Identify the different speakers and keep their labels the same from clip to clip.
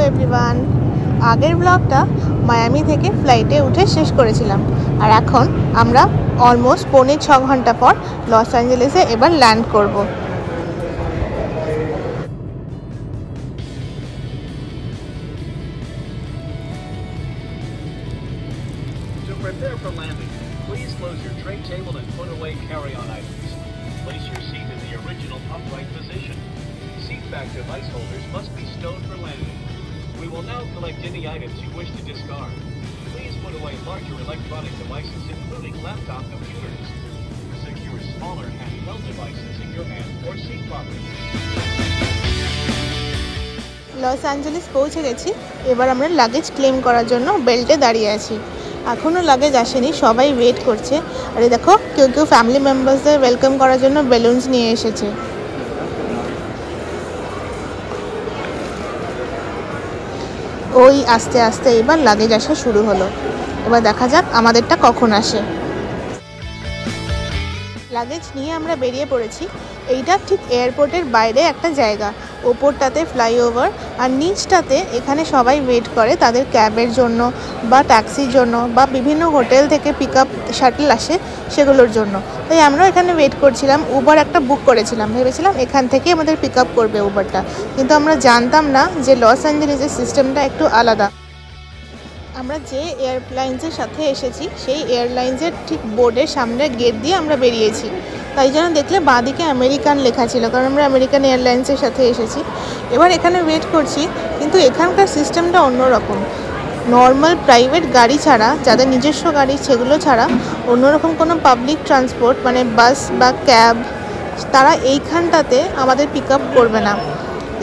Speaker 1: Everyone, আগের ব্লগটা Miami থেকে ফ্লাইটে উঠে শেষ করেছিলাম আর এখন আমরা অলমোস্ট 6.25 ঘন্টা পর লস অ্যাঞ্জেলেসে এবার ল্যান্ড করব।
Speaker 2: Prepare for landing. Please close your tray table and put away carry-on items. Place your seat in the original upright position. Seat back device holders must be stowed for landing. We will now collect any items you wish to discard. Please put away larger electronic devices, including laptop computers. Secure smaller handheld devices in your hand or seat pocket.
Speaker 1: Los Angeles পৌঁছে গেছি। এবার আমরা luggage claim করার জন্য বেল্টে দাঁড়িয়ে আছি। এখনও লাগেজ আসেনি, সবাই ওয়েট করছে। আর এই দেখো, কেউ কেউ ফ্যামিলি মেম্বার্সদের ওয়েলকাম করার জন্য বেলুনস নিয়ে এসেছে। ওই আস্তে আস্তে এবার লাগেজ আসা শুরু হলো। এবার দেখা যাক আমাদেরটা কখন আসে। লাগেজ নিয়ে আমরা বেরিয়ে পড়েছি। এইটা ঠিক এয়ারপোর্টের বাইরে একটা জায়গা, ওপরটাতে ফ্লাইওভার আর নিচটাতে এখানে সবাই ওয়েট করে তাদের ক্যাবের জন্য বা ট্যাক্সির জন্য বা বিভিন্ন হোটেল থেকে পিক আপ শাটল আসে সেগুলোর জন্য। তাই আমরাও এখানে ওয়েট করছিলাম। উবার একটা বুক করেছিলাম, ভেবেছিলাম এখান থেকে আমাদের পিক আপ করবে উবারটা, কিন্তু আমরা জানতাম না যে লস অ্যাঞ্জেলেসের সিস্টেমটা একটু আলাদা। আমরা যে এয়ারলাইন্সের সাথে এসেছি সেই এয়ারলাইন্সের ঠিক বোর্ডের সামনে গেট দিয়ে আমরা বেরিয়েছি। তাই জন্য দেখলে বাঁদিকে আমেরিকান লেখা ছিল, কারণ আমরা আমেরিকান এয়ারলাইন্সের সাথে এসেছি। এবার এখানে ওয়েট করছি, কিন্তু এখানকার সিস্টেমটা অন্যরকম। নর্মাল প্রাইভেট গাড়ি ছাড়া, যাদের নিজস্ব গাড়ি সেগুলো ছাড়া অন্যরকম কোনো পাবলিক ট্রান্সপোর্ট মানে বাস বা ক্যাব তারা এইখানটাতে আমাদের পিক আপ করবে না।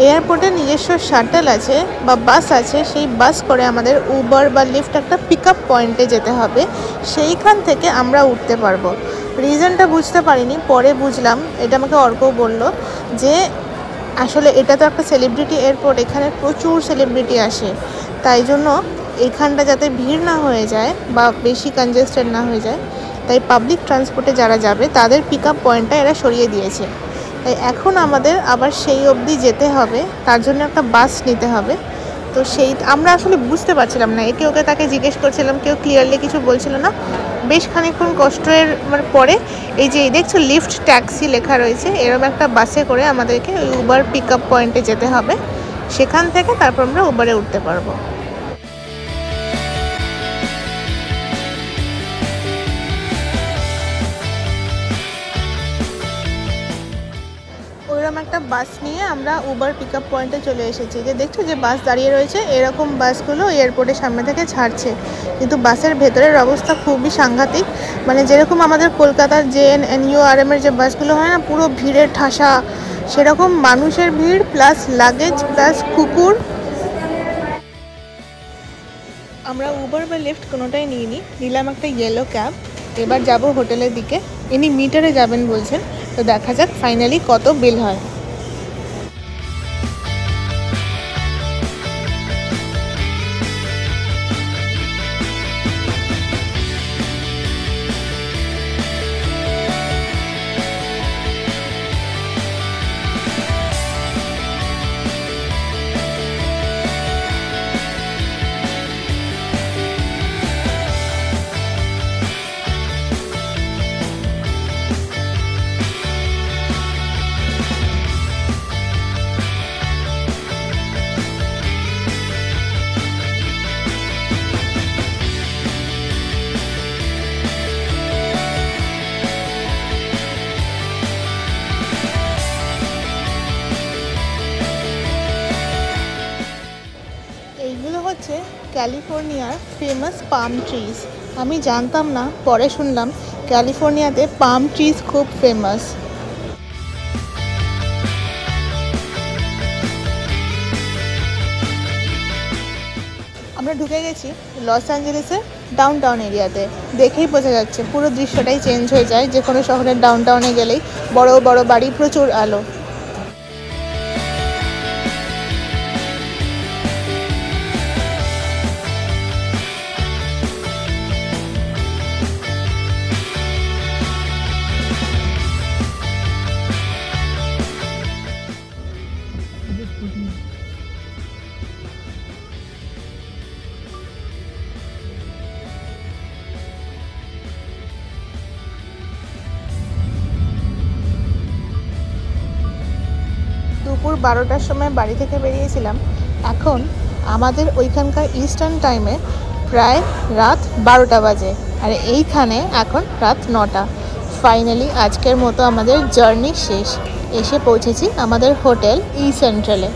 Speaker 1: এয়ারপোর্টের নিজস্ব শাটল আছে বা বাস আছে, সেই বাস করে আমাদের উবার বা লিফট একটা পিক আপ পয়েন্টে যেতে হবে, সেইখান থেকে আমরা উঠতে পারবো। রিজনটা বুঝতে পারিনি, পরে বুঝলাম। এটা আমাকে অর্ক বলল যে আসলে এটা তো একটা সেলিব্রিটি এয়ারপোর্ট, এখানে প্রচুর সেলিব্রিটি আসে, তাই জন্য এইখানটা যাতে ভিড় না হয়ে যায় বা বেশি কনজেস্টেড না হয়ে যায়, তাই পাবলিক ট্রান্সপোর্টে যারা যাবে তাদের পিক আপ পয়েন্টটা এরা সরিয়ে দিয়েছে। তাই এখন আমাদের আবার সেই অবধি যেতে হবে, তার জন্য একটা বাস নিতে হবে। তো সেই আমরা আসলে বুঝতে পারছিলাম না, একে ওকে তাকে জিজ্ঞেস করছিলাম, কেউ ক্লিয়ারলি কিছু বলছিল না। বেশ খানিকক্ষণ কষ্টের পরে এই যে দেখছো লিফট ট্যাক্সি লেখা রয়েছে, এরকম একটা বাসে করে আমাদেরকে ওই উবার পিক আপ পয়েন্টে যেতে হবে। সেখান থেকে তারপর আমরা উবারে উঠতে পারবো। ওইরকম একটা বাস নিয়ে আমরা উবার পিক আপ পয়েন্টে চলে এসেছি। যে দেখছো যে বাস দাঁড়িয়ে রয়েছে, এরকম বাসগুলো এয়ারপোর্টের সামনে থেকে ছাড়ছে, কিন্তু বাসের ভেতরের অবস্থা খুবই সাংঘাতিক। মানে যেরকম আমাদের কলকাতার JNNURM-এর যে বাসগুলো হয় না, পুরো ভিড়ের ঠাসা, সেরকম মানুষের ভিড় প্লাস লাগেজ প্লাস কুকুর। আমরা উবার বা লিফট কোনোটাই নিইনি, নিলাম একটা ইয়েলো ক্যাব। এবার যাব হোটেলের দিকে। ইনি মিটারে যাবেন বলছেন, তো দেখা যাক ফাইনালি কত বিল হয়। হচ্ছে ক্যালিফোর্নিয়ার ফেমাস পাম ট্রিজ। আমি জানতাম না, পরে শুনলাম ক্যালিফোর্নিয়াতে পাম ট্রিজ খুব ফেমাস। আমরা ঢুকে গেছি লস অ্যাঞ্জেলেসের ডাউনটাউন এরিয়াতে। দেখেই বোঝা যাচ্ছে পুরো দৃশ্যটাই চেঞ্জ হয়ে যায় যে কোনো শহরের ডাউনটাউনে গেলেই। বড় বড় বাড়ি, প্রচুর আলো। 12টার সময় বাড়ি থেকে বেরিয়েছিলাম, এখন আমাদের ওইখানকার ইস্টার্ন টাইমে প্রায় রাত 12টা বাজে, আর এইখানে এখন রাত 9টা। ফাইনালি আজকের মতো আমাদের জার্নি শেষ। এসে পৌঁছেছি আমাদের হোটেল ই সেন্ট্রালে।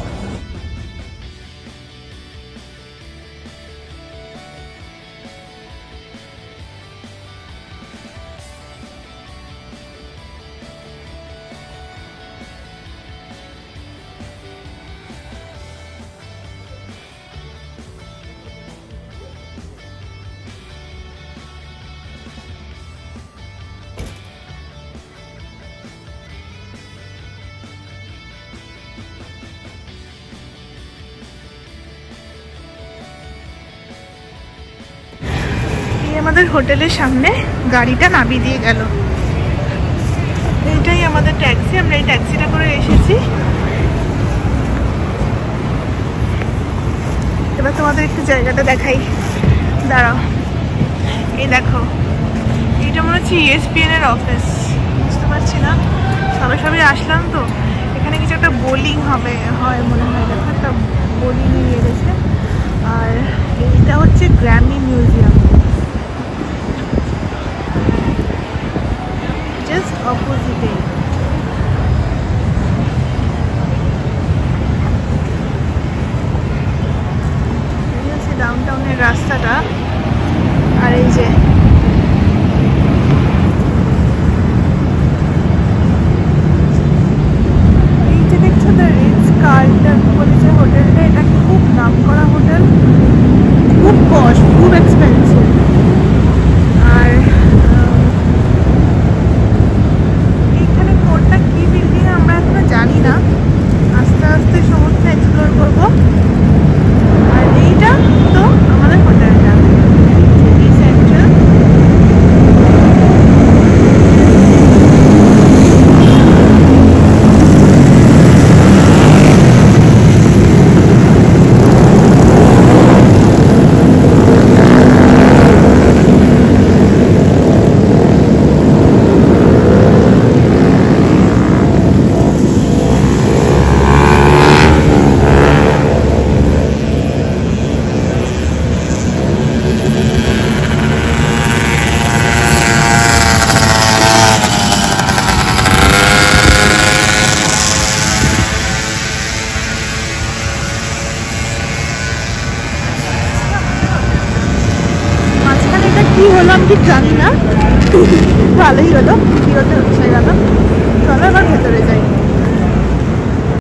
Speaker 1: আমাদের হোটেলের সামনে গাড়িটা নামিয়ে দিয়ে গেল। এইটাই আমাদের ট্যাক্সি, আমরা এই ট্যাক্সিটা করে এসেছি। এবার তোমাদের একটু জায়গাটা দেখাই, দাঁড়াও। এই দেখো, এইটা মনে হচ্ছে ESPN এর অফিস, বুঝতে পারছি না, সবে সবে আসলাম তো। এখানে কিছু একটা বোলিং হয় মনে হয়, দেখো একটা বোলিং নিয়ে গেছে। আর এইটা হচ্ছে গ্র্যামি মিউজিয়াম, জাস্ট অপোজিটে। এই হচ্ছে ডাউনটাউনের রাস্তাটা। আর এই যে দেখছো তো, রিটজ কার্লটন বলে যে হোটেলটা, এটা খুব নামকরা হোটেল, খুব পশ, খুব এক্সপেন্সিভ। আর এইখানে কোনটা কি বিল্ডিং আমরা এখনো জানি না, আস্তে আস্তে সমস্ত এক্সপ্লোর করবো। আর এইটা তো আমাদের হোটেলটা ই সেন্ট্রাল। কি হলো আমি ঠিক জানি না, ভালোই হলো, কি হতে হচ্ছে গেল।